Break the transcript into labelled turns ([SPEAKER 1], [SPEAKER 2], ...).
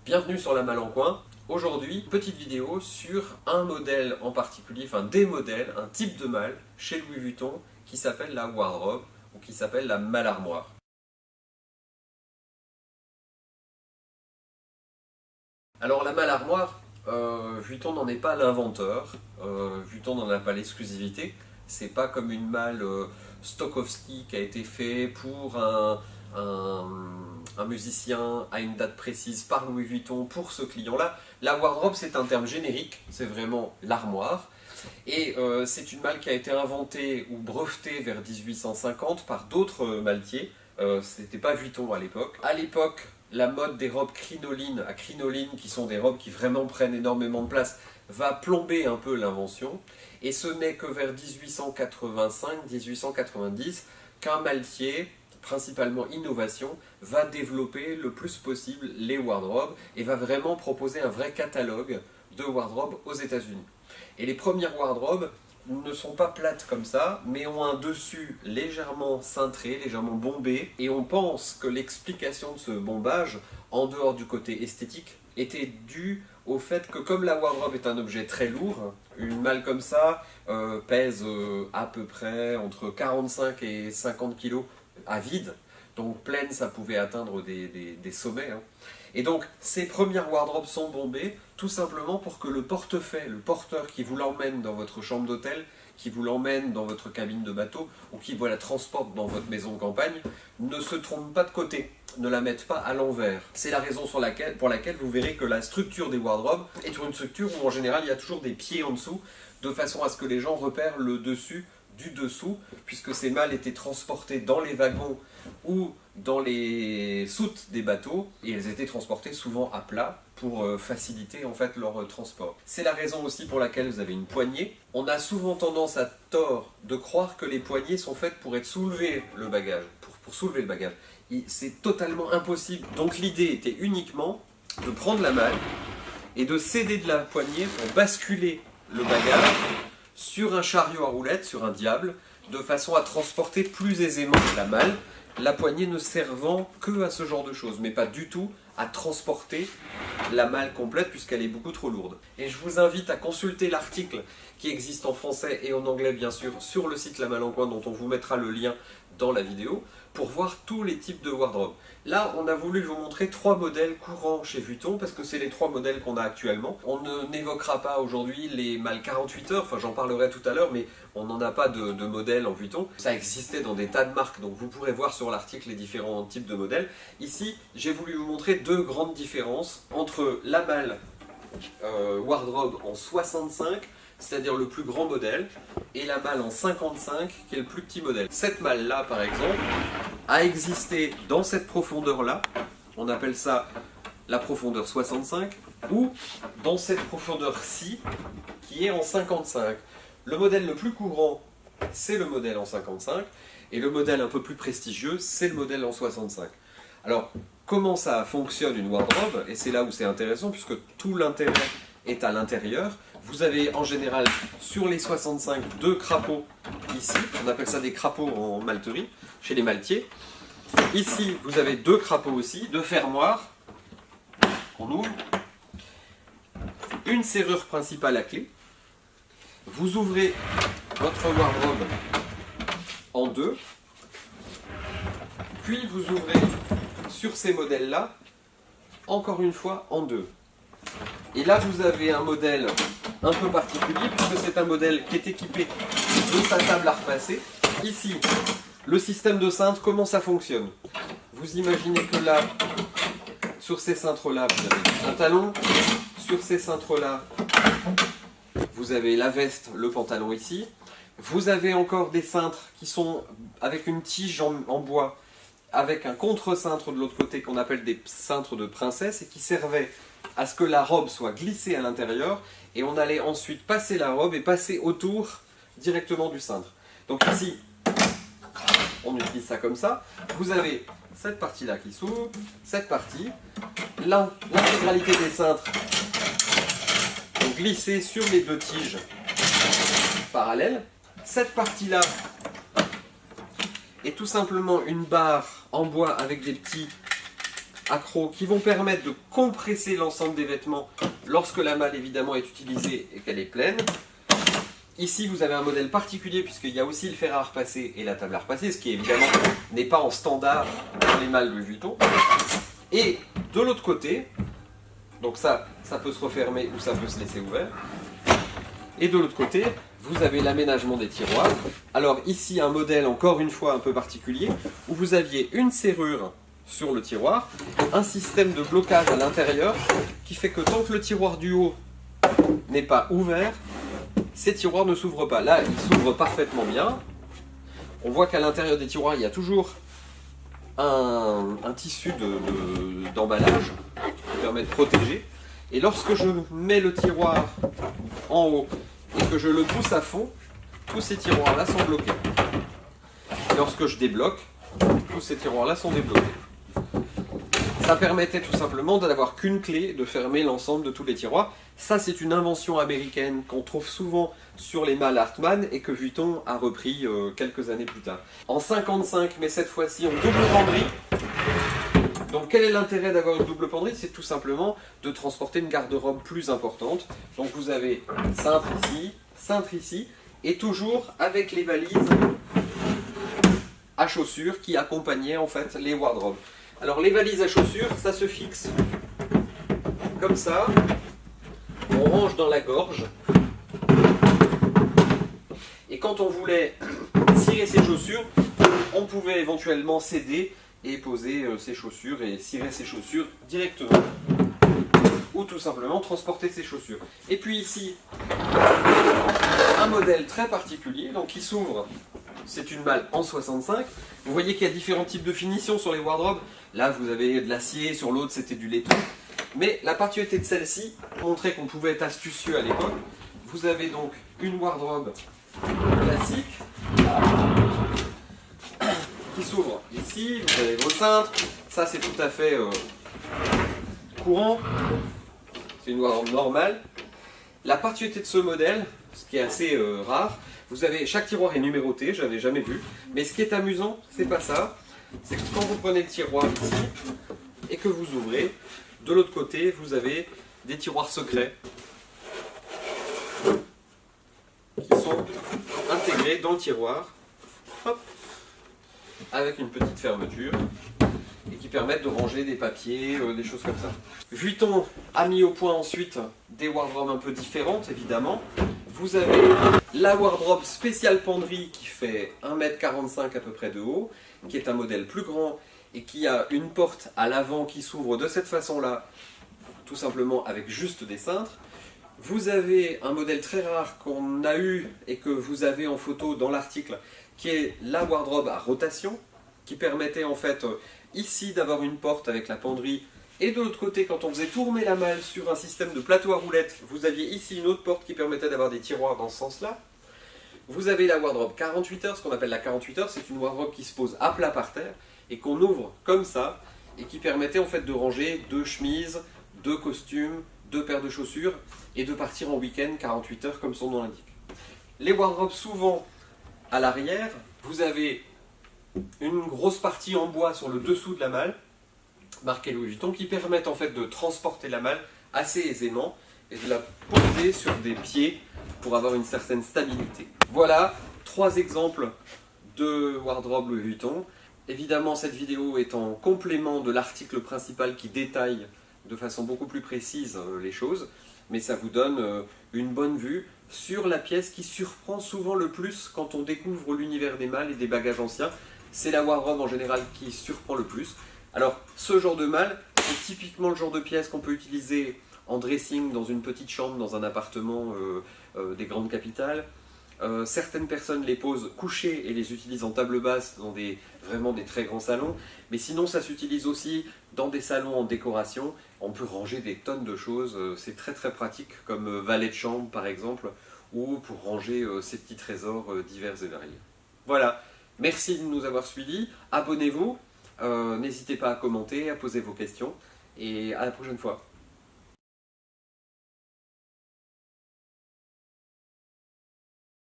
[SPEAKER 1] Bienvenue sur la Malle en Coin. Aujourd'hui, petite vidéo sur un modèle en particulier, enfin des modèles, un type de malle chez Louis Vuitton qui s'appelle la wardrobe ou qui s'appelle la malle armoire. Alors la malle armoire, Vuitton n'en est pas l'inventeur, Vuitton n'en a pas l'exclusivité. C'est pas comme une malle Stokowski qui a été fait pour un musicien à une date précise par Louis Vuitton pour ce client-là. La wardrobe, c'est un terme générique, c'est vraiment l'armoire. Et c'est une malle qui a été inventée ou brevetée vers 1850 par d'autres maltiers. C'était pas Vuitton à l'époque. À l'époque, la mode des robes crinoline à crinoline, qui sont des robes qui vraiment prennent énormément de place, va plomber un peu l'invention. Et ce n'est que vers 1885-1890 qu'un maltier, principalement innovation, va développer le plus possible les wardrobes et va vraiment proposer un vrai catalogue de wardrobes aux États-Unis. Et les premières wardrobes ne sont pas plates comme ça, mais ont un dessus légèrement cintré, légèrement bombé, et on pense que l'explication de ce bombage, en dehors du côté esthétique, était due au fait que comme la wardrobe est un objet très lourd, une malle comme ça pèse à peu près entre 45 et 50 kg à vide, donc pleine ça pouvait atteindre des sommets. Et donc ces premières wardrobes sont bombées tout simplement pour que le portefeuille, le porteur qui vous l'emmène dans votre chambre d'hôtel, qui vous l'emmène dans votre cabine de bateau ou qui vous la transporte dans votre maison de campagne, ne se trompe pas de côté, ne la mette pas à l'envers. C'est la raison pour laquelle vous verrez que la structure des wardrobes est une structure où en général il y a toujours des pieds en dessous, de façon à ce que les gens repèrent le dessus du dessous, puisque ces malles étaient transportées dans les wagons ou dans les soutes des bateaux, et elles étaient transportées souvent à plat pour faciliter en fait leur transport. C'est la raison aussi pour laquelle vous avez une poignée. On a souvent tendance à tort de croire que les poignées sont faites pour être soulever le bagage, pour soulever le bagage. C'est totalement impossible. Donc l'idée était uniquement de prendre la malle et de céder de la poignée pour basculer le bagage sur un chariot à roulettes, sur un diable, de façon à transporter plus aisément la malle, la poignée ne servant que à ce genre de choses, mais pas du tout à transporter la malle complète puisqu'elle est beaucoup trop lourde. Et je vous invite à consulter l'article qui existe en français et en anglais bien sûr sur le site La Malle en Coin, dont on vous mettra le lien dans la vidéo, pour voir tous les types de wardrobe. Là, on a voulu vous montrer 3 modèles courants chez Vuitton, parce que c'est les 3 modèles qu'on a actuellement. On n'évoquera pas aujourd'hui les malles 48 heures, enfin j'en parlerai tout à l'heure, mais on n'en a pas de modèle en Vuitton. Ça existait dans des tas de marques, donc vous pourrez voir sur l'article les différents types de modèles. Ici, j'ai voulu vous montrer 2 grandes différences entre la malle wardrobe en 65, c'est-à-dire le plus grand modèle, et la malle en 55, qui est le plus petit modèle. Cette malle-là, par exemple, a existé dans cette profondeur-là, on appelle ça la profondeur 65, ou dans cette profondeur-ci, qui est en 55. Le modèle le plus courant, c'est le modèle en 55, et le modèle un peu plus prestigieux, c'est le modèle en 65. Alors, comment ça fonctionne une wardrobe? Et c'est là où c'est intéressant, puisque tout l'intérêt est à l'intérieur. Vous avez en général sur les 65 2 crapauds ici, on appelle ça des crapauds en malterie, chez les maltiers. Ici vous avez 2 crapauds aussi, 2 fermoirs, on ouvre, une serrure principale à clé, vous ouvrez votre wardrobe en 2, puis vous ouvrez sur ces modèles là, encore une fois en 2. Et là vous avez un modèle un peu particulier, puisque c'est un modèle qui est équipé de sa table à repasser. Ici, le système de cintre, comment ça fonctionne? Vous imaginez que là, sur ces cintres-là, vous avez le pantalon, sur ces cintres-là, vous avez la veste, le pantalon ici. Vous avez encore des cintres qui sont avec une tige en bois, avec un contre-cintre de l'autre côté qu'on appelle des cintres de princesse, et qui servaient à ce que la robe soit glissée à l'intérieur, et on allait ensuite passer la robe et passer autour directement du cintre. Donc ici, on utilise ça comme ça. Vous avez cette partie-là qui s'ouvre, cette partie, l'intégralité des cintres sont glissés sur les 2 tiges parallèles. Cette partie-là est tout simplement une barre en bois avec des petits accros qui vont permettre de compresser l'ensemble des vêtements lorsque la malle évidemment est utilisée et qu'elle est pleine. Ici vous avez un modèle particulier puisqu'il y a aussi le fer à repasser et la table à repasser, ce qui évidemment n'est pas en standard dans les malles Louis Vuitton. Et de l'autre côté, donc ça peut se refermer ou ça peut se laisser ouvert. Et de l'autre côté, vous avez l'aménagement des tiroirs. Alors ici un modèle encore une fois un peu particulier où vous aviez une serrure sur le tiroir, un système de blocage à l'intérieur qui fait que tant que le tiroir du haut n'est pas ouvert, ces tiroirs ne s'ouvrent pas. Là, ils s'ouvrent parfaitement bien. On voit qu'à l'intérieur des tiroirs, il y a toujours un tissu d'emballage qui permet de protéger. Et lorsque je mets le tiroir en haut et que je le pousse à fond, tous ces tiroirs-là sont bloqués. Et lorsque je débloque, tous ces tiroirs-là sont débloqués. Ça permettait tout simplement de n'avoir qu'une clé, de fermer l'ensemble de tous les tiroirs. Ça, c'est une invention américaine qu'on trouve souvent sur les malles Hartmann et que Vuitton a repris quelques années plus tard. En 55, mais cette fois-ci en double penderie. Donc quel est l'intérêt d'avoir une double penderie? C'est tout simplement de transporter une garde-robe plus importante. Donc vous avez cintre ici, et toujours avec les valises à chaussures qui accompagnaient en fait les wardrobes. Alors les valises à chaussures, ça se fixe comme ça, on range dans la gorge, et quand on voulait cirer ses chaussures, on pouvait éventuellement céder et poser ses chaussures et cirer ses chaussures directement, ou tout simplement transporter ses chaussures. Et puis ici, un modèle très particulier, donc qui s'ouvre. C'est une malle en 65. Vous voyez qu'il y a différents types de finitions sur les wardrobes. Là, vous avez de l'acier, sur l'autre, c'était du laiton. Mais la particularité de celle-ci montrait qu'on pouvait être astucieux à l'époque. Vous avez donc une wardrobe classique qui s'ouvre ici. Vous avez vos cintres. Ça, c'est tout à fait courant. C'est une wardrobe normale. La particularité de ce modèle, ce qui est assez rare, vous avez, chaque tiroir est numéroté, je n'avais jamais vu. Mais ce qui est amusant, c'est pas ça. C'est que quand vous prenez le tiroir ici et que vous ouvrez, de l'autre côté, vous avez des tiroirs secrets qui sont intégrés dans le tiroir, hop, avec une petite fermeture et qui permettent de ranger des papiers, des choses comme ça. Vuitton a mis au point ensuite des wardrobes un peu différentes, évidemment. Vous avez la wardrobe spéciale penderie qui fait 1,45 m à peu près de haut, qui est un modèle plus grand et qui a une porte à l'avant qui s'ouvre de cette façon-là, tout simplement avec juste des cintres. Vous avez un modèle très rare qu'on a eu et que vous avez en photo dans l'article, qui est la wardrobe à rotation, qui permettait en fait ici d'avoir une porte avec la penderie, et de l'autre côté, quand on faisait tourner la malle sur un système de plateau à roulettes, vous aviez ici une autre porte qui permettait d'avoir des tiroirs dans ce sens-là. Vous avez la wardrobe 48 heures, ce qu'on appelle la 48 heures, c'est une wardrobe qui se pose à plat par terre et qu'on ouvre comme ça, et qui permettait en fait de ranger 2 chemises, 2 costumes, 2 paires de chaussures, et de partir en week-end 48 heures comme son nom l'indique. Les wardrobes souvent à l'arrière, vous avez une grosse partie en bois sur le dessous de la malle, marquée Louis Vuitton, qui permettent en fait de transporter la malle assez aisément et de la poser sur des pieds pour avoir une certaine stabilité. Voilà 3 exemples de wardrobe Louis Vuitton. Évidemment, cette vidéo est en complément de l'article principal qui détaille de façon beaucoup plus précise les choses, mais ça vous donne une bonne vue sur la pièce qui surprend souvent le plus quand on découvre l'univers des malles et des bagages anciens. C'est la wardrobe en général qui surprend le plus. Alors, ce genre de malle, c'est typiquement le genre de pièce qu'on peut utiliser en dressing dans une petite chambre, dans un appartement des grandes capitales. Certaines personnes les posent couchées et les utilisent en table basse dans vraiment des très grands salons. Mais sinon, ça s'utilise aussi dans des salons en décoration. On peut ranger des tonnes de choses. C'est très très pratique comme valet de chambre par exemple, ou pour ranger ces petits trésors divers et variés. Voilà, merci de nous avoir suivis. Abonnez-vous. N'hésitez pas à commenter, à poser vos questions, et à la prochaine fois.